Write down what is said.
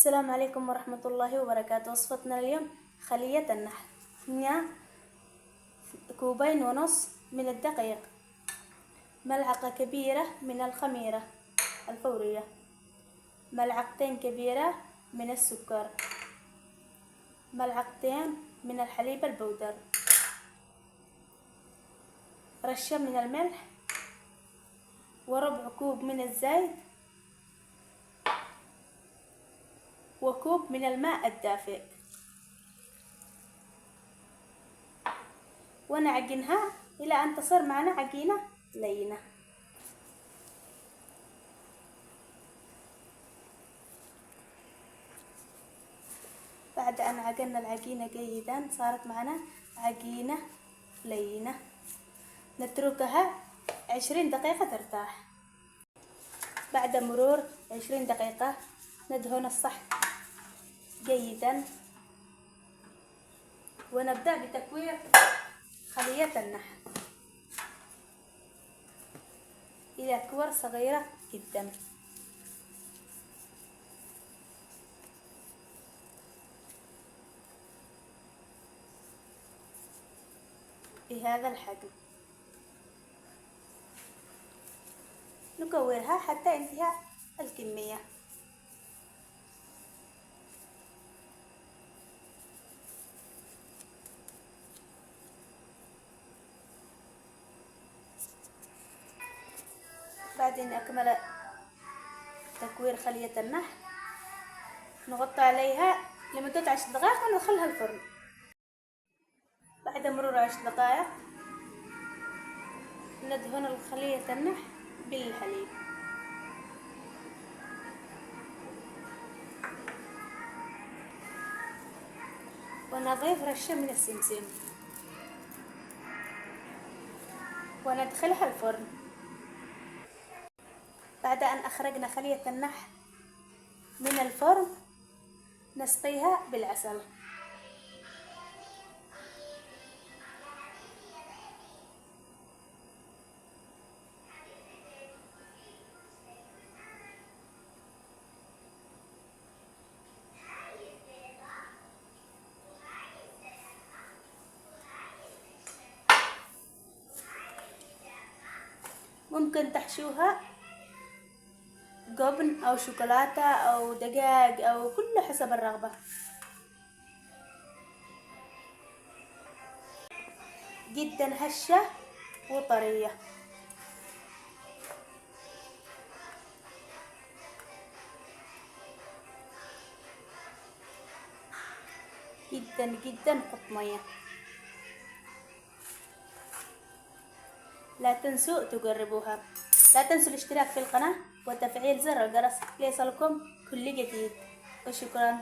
السلام عليكم ورحمة الله وبركاته. وصفتنا اليوم خلية النحل. هنا 2.5 كوب من الدقيق، ملعقة كبيرة من الخميرة الفورية، ملعقتين كبيرة من السكر، ملعقتين من الحليب البودر، رشة من الملح، وربع كوب من الزيت، وكوب من الماء الدافئ، ونعجنها إلى أن تصير معنا عجينة لينة. بعد أن عجنا العجينة جيدا صارت معنا عجينة لينة، نتركها 20 دقيقة ترتاح. بعد مرور 20 دقيقة ندهن الصحن جيدا، ونبدأ بتكوير خلية النحل إلى كور صغيرة جدا. بهذا الحجم نكورها حتى انتهاء الكمية. بعد أن أكمل تكوير خلية النحل نغطي عليها لمدة 10 دقائق وندخلها الفرن. بعد مرور 10 دقائق ندهن الخلية النحل بالحليب، ونضيف رشة من السمسم، وندخلها الفرن. بعد أن أخرجنا خلية النحل من الفرن نسقيها بالعسل. ممكن تحشوها جبن أو شوكولاتة أو دجاج أو كله حسب الرغبة. جدا هشة وطرية. جدا جدا قطنية. لا تنسوا تجربوها. لا تنسوا الاشتراك في القناة وتفعيل زر الجرس ليصلكم كل جديد، وشكرا.